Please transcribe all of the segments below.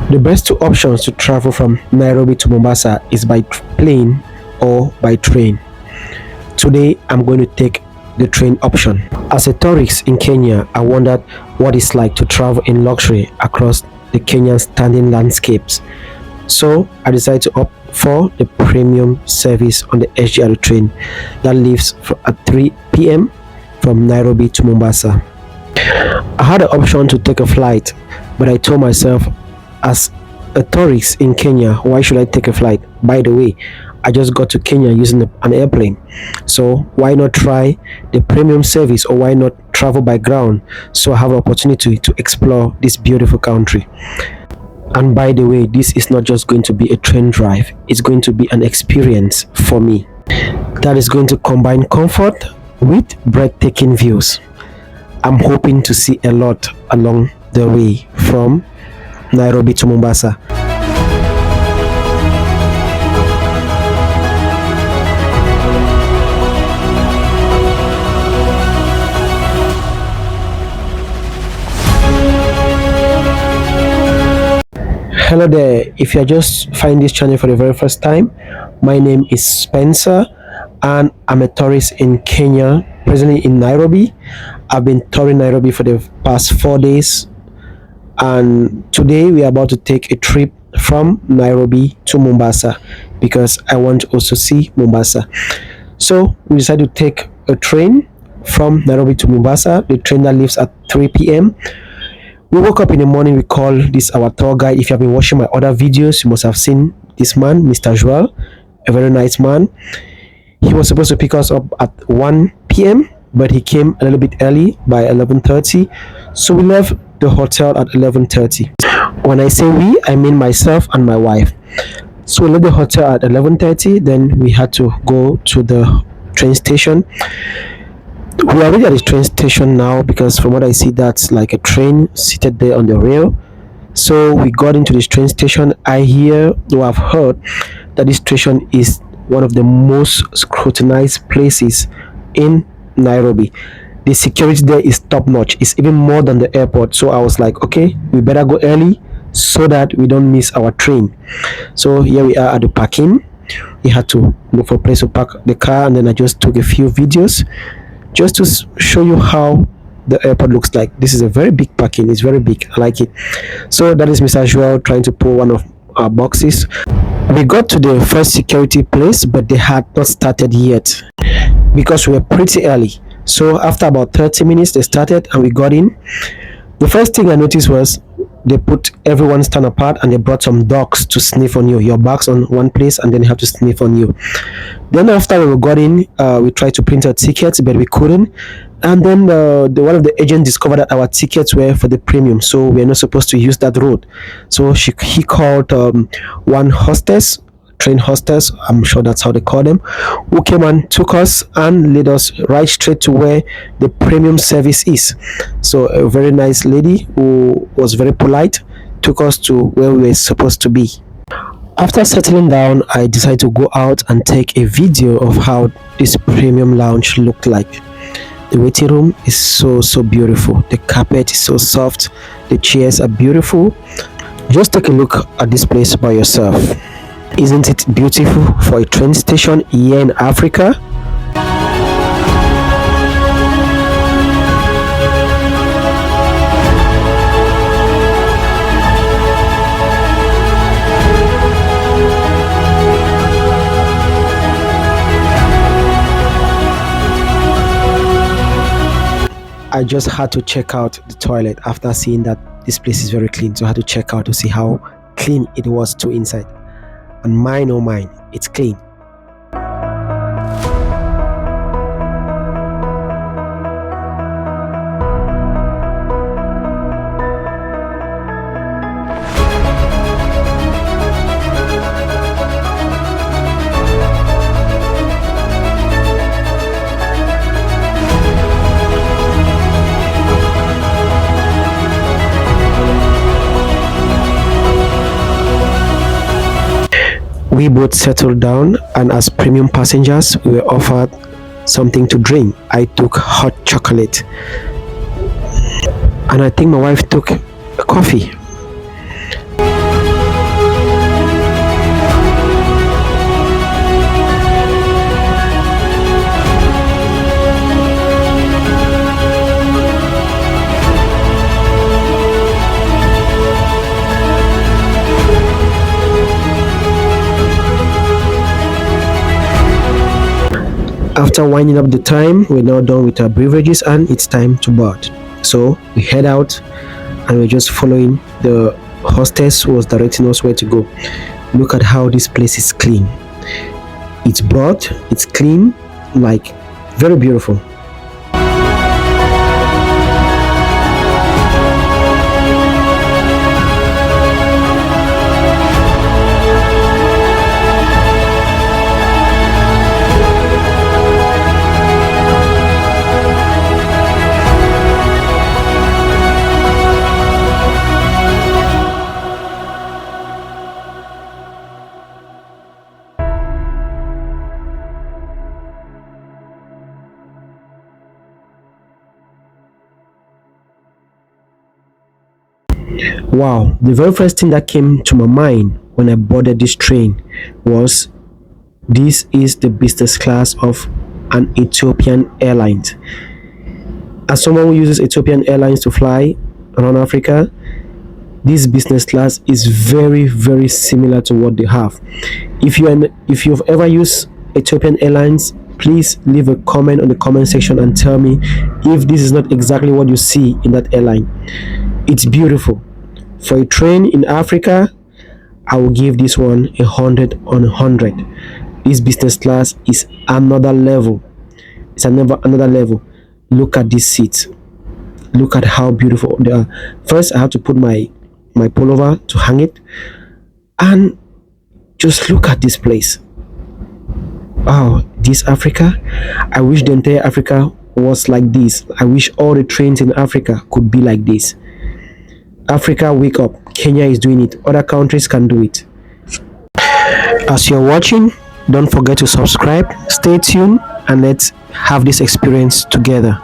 The best two options to travel from Nairobi to Mombasa is by plane or by train. Today, I'm going to take the train option. As a tourist in Kenya, I wondered what it's like to travel in luxury across the Kenyan stunning landscapes. So I decided to opt for the premium service on the SGR train that leaves at 3 p.m. from Nairobi to Mombasa. I had the option to take a flight, but I told myself, as a tourist in Kenya, why should I take a flight? By the way, I just got to Kenya using an airplane. So why not try the premium service, or why not travel by ground so I have an opportunity to explore this beautiful country? And by the way, this is not just going to be a train drive, it's going to be an experience for me that is going to combine comfort with breathtaking views. I'm hoping to see a lot along the way from Nairobi to Mombasa. Hello there, if you're just finding this channel for the very first time, my name is Spencer and I'm a tourist in Kenya, presently in Nairobi. I've been touring Nairobi for the past 4 days, and today we are about to take a trip from Nairobi to Mombasa because I want to also see Mombasa. So we decided to take a train from Nairobi to Mombasa, the train that leaves at 3 p.m. We woke up in the morning, we called this our tour guide. If you have been watching my other videos, you must have seen this man, Mr. Joel, a very nice man. He was supposed to pick us up at 1 p.m., but he came a little bit early by 11:30. So we left the hotel at 11:30. When I say we, I mean myself and my wife. So we left the hotel at 11:30, then we had to go to the train station. We are already at the train station now because from what I see, that's like a train seated there on the rail. So we got into this train station. I hear, or I've heard, that this station is one of the most scrutinized places in Nairobi. The security there is top notch. It's even more than the airport. So I was like, okay, we better go early so that we don't miss our train. So here we are at the parking. We had to look for a place to park the car, and then I just took a few videos just to show you how the airport looks like. This is a very big parking. It's very big. I like it. So that is Mr. Joel trying to pull one of our boxes. We got to the first security place, but they had not started yet because we were pretty early. So after about 30 minutes they started and we got in. The first thing I noticed was they put everyone stand apart and they brought some dogs to sniff on you. Your bag's on one place and then they have to sniff on you. Then after we got in, we tried to print our tickets, but we couldn't. And then one of the agents discovered that our tickets were for the premium, so we're not supposed to use that road. So he called one hostess, train hostess, I'm sure that's how they call them, who came and took us and led us right straight to where the premium service is. So a very nice lady who was very polite took us to where we were supposed to be. After settling down, I decided to go out and take a video of how this premium lounge looked like. The waiting room is so beautiful. The carpet is so soft. The chairs are beautiful. Just take a look at this place by yourself. Isn't it beautiful for a train station here in Africa? I just had to check out the toilet after seeing that this place is very clean. So I had to check out to see how clean it was too inside. And mine, oh mine, it's clean. We both settled down, and as premium passengers, we were offered something to drink. I took hot chocolate, and I think my wife took a coffee. After winding up the time, we're now done with our beverages and it's time to board. So we head out and we're just following the hostess who was directing us where to go. Look at how this place is clean. It's broad, it's clean, like very beautiful. Wow, the very first thing that came to my mind when I boarded this train was this is the business class of an Ethiopian Airlines. As someone who uses Ethiopian Airlines to fly around Africa, this business class is very very similar to what they have. If you've ever used Ethiopian Airlines, please leave a comment on the comment section and tell me if this is not exactly what you see in that airline. It's beautiful. For a train in Africa, I will give this one 100 on 100. This business class is another level. It's another level. Look at these seats. Look at how beautiful they are. First, I have to put my pullover to hang it, and just look at this place. Wow, this Africa. I wish the entire Africa was like this. I wish all the trains in Africa could be like this. Africa, wake up. Kenya is doing it. Other countries can do it. As you're watching, don't forget to subscribe. Stay tuned and let's have this experience together.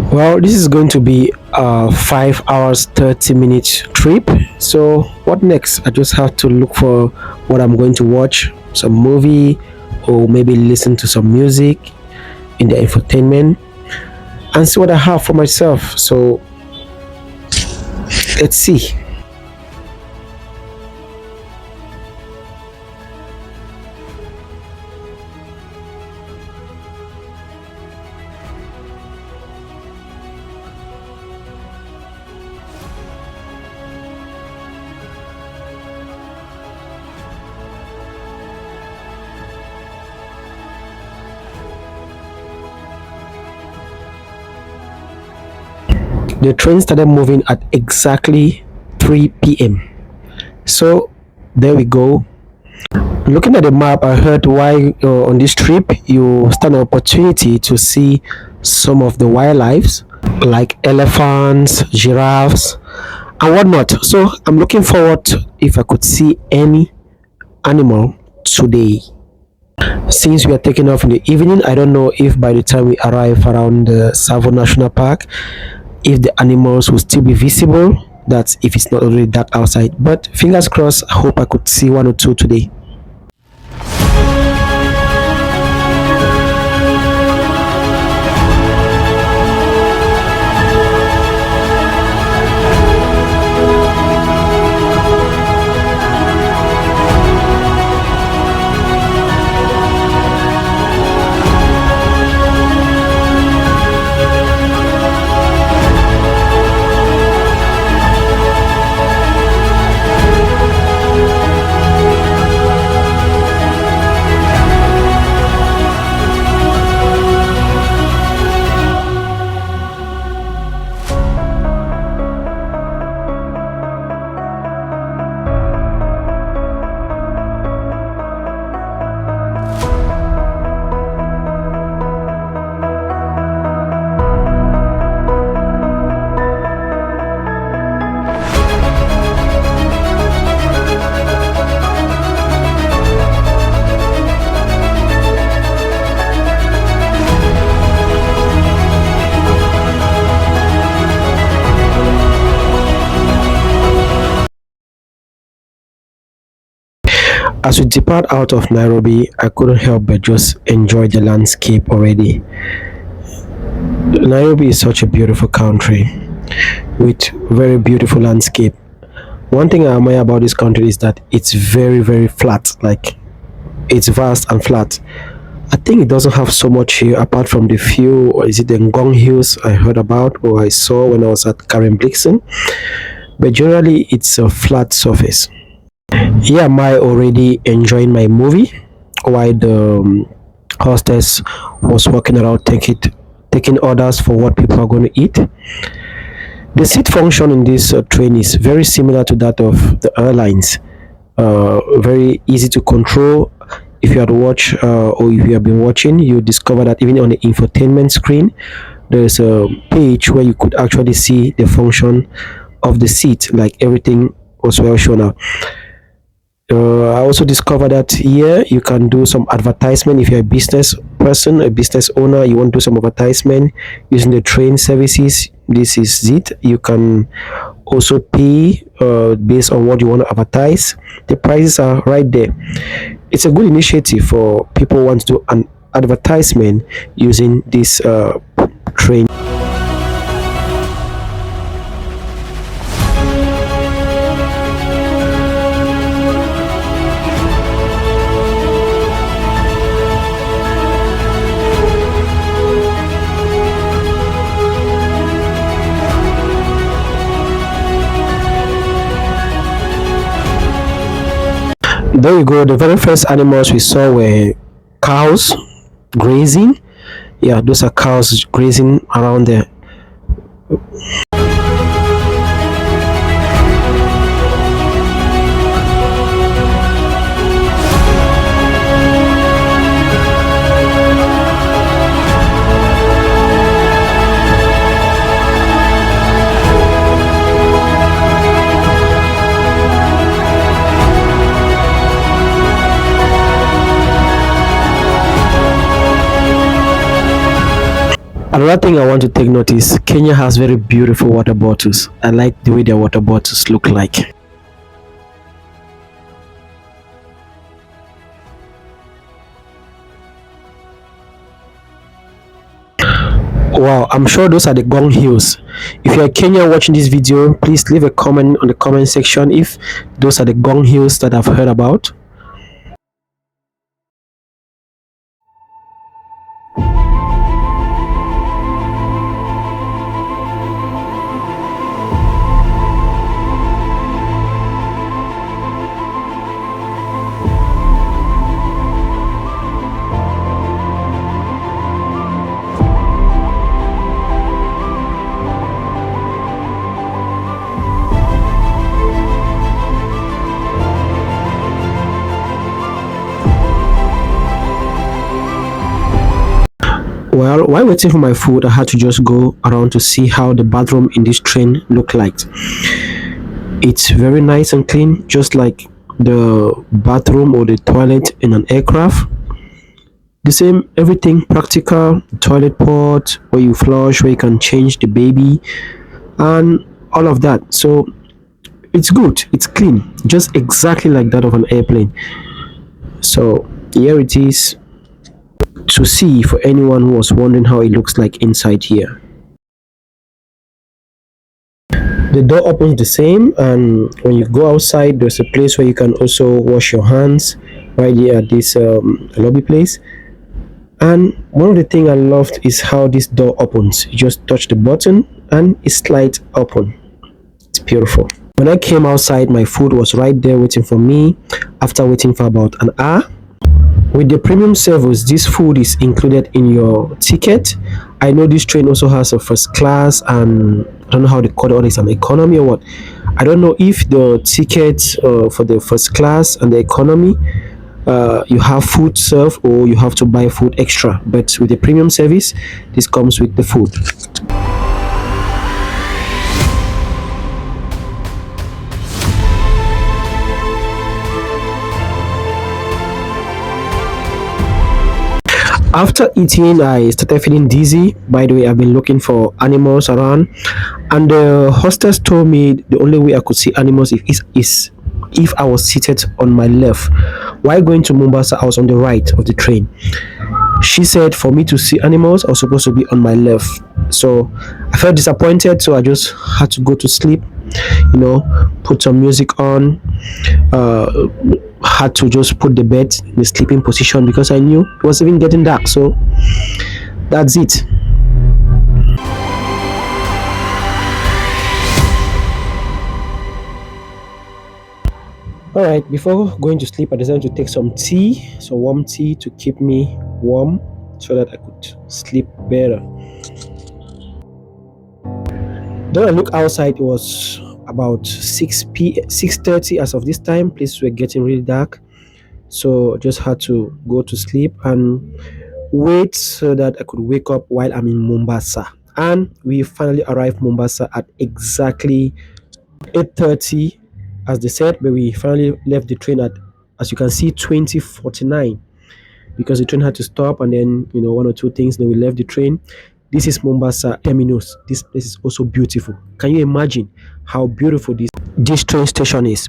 Well, this is going to be a 5 hours 30 minutes trip. So what next? I just have to look for what I'm going to watch, some movie, or maybe listen to some music in the infotainment and see what I have for myself. So let's see. The train started moving at exactly 3 p.m. So there we go. Looking at the map, I heard why on this trip you stand an opportunity to see some of the wildlife like elephants, giraffes, and whatnot. So I'm looking forward if I could see any animal today. Since we are taking off in the evening, I don't know if by the time we arrive around the Savo National Park, if the animals will still be visible. That's if it's not already dark outside. But fingers crossed, I hope I could see one or two today. As we depart out of Nairobi, I couldn't help but just enjoy the landscape already. Nairobi is such a beautiful country with very beautiful landscape. One thing I admire about this country is that it's very, very flat. Like it's vast and flat. I think it doesn't have so much here apart from the few, or is it the Ngong Hills I heard about or I saw when I was at Karen Blixen? But generally, it's a flat surface. Here am I already enjoying my movie while the hostess was walking around taking orders for what people are going to eat. The seat function in this train is very similar to that of the airlines. Very easy to control. If you had watched or if you have been watching, you discover that even on the infotainment screen, there's a page where you could actually see the function of the seat, like everything was well shown out. I also discovered that here you can do some advertisement if you're a business person, a business owner, you want to do some advertisement using the train services. This is it. You can also pay based on what you want to advertise. The prices are right there. It's a good initiative for people who want to do an advertisement using this train. There you go. The very first animals we saw were cows grazing. Yeah, those are cows grazing around there. Another thing I want to take note is Kenya has very beautiful water bottles. I like the way their water bottles look like. Wow, I'm sure those are the Gong Hills. If you're a Kenyan watching this video, please leave a comment on the comment section if those are the Gong Hills that I've heard about. Well, while waiting for my food, I had to just go around to see how the bathroom in this train looked like. It's very nice and clean, just like the bathroom or the toilet in an aircraft. The same, everything practical, toilet pot where you flush, where you can change the baby, and all of that. So it's good, it's clean, just exactly like that of an airplane. So here it is to see for anyone who was wondering how it looks like inside here. The door opens the same, and when you go outside, there's a place where you can also wash your hands right here at this lobby place. And one of the things I loved is how this door opens. You just touch the button and it slides open. It's beautiful. When I came outside, my food was right there waiting for me after waiting for about an hour. With the premium service, this food is included in your ticket. I know this train also has a first class, and I don't know how they call it, it's an economy or what. I don't know if the ticket for the first class and the economy, you have food served or you have to buy food extra. But with the premium service, this comes with the food. After eating, I started feeling dizzy. By the way, I've been looking for animals around, and the hostess told me the only way I could see animals is if I was seated on my left. While going to Mombasa, I was on the right of the train. She said for me to see animals, I was supposed to be on my left. So I felt disappointed, so I just had to go to sleep, put some music on, uh, had to just put the bed in the sleeping position because I knew it was even getting dark. So that's it. All right, before going to sleep, I decided to take some warm tea to keep me warm so that I could sleep better. Then I look outside, it was about 6:30 as of this time. Places were getting really dark. So I just had to go to sleep and wait so that I could wake up while I'm in Mombasa. And we finally arrived Mombasa at exactly 8:30 as they said, but we finally left the train at, as you can see, 20:49 because the train had to stop and then one or two things, then we left the train. This is Mombasa Terminus. This place is also beautiful. Can you imagine how beautiful this train station is?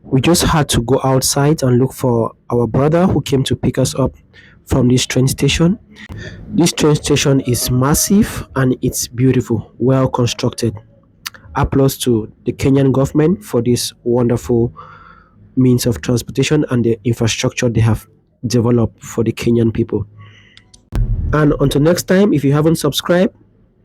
We just had to go outside and look for our brother who came to pick us up from this train station. This train station is massive and it's beautiful, well constructed. Applause to the Kenyan government for this wonderful means of transportation and the infrastructure they have developed for the Kenyan people. And until next time, if you haven't subscribed,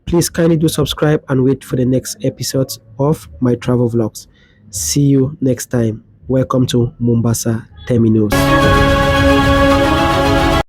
please kindly do subscribe and wait for the next episodes of my travel vlogs. See you next time. Welcome to Mombasa Terminus.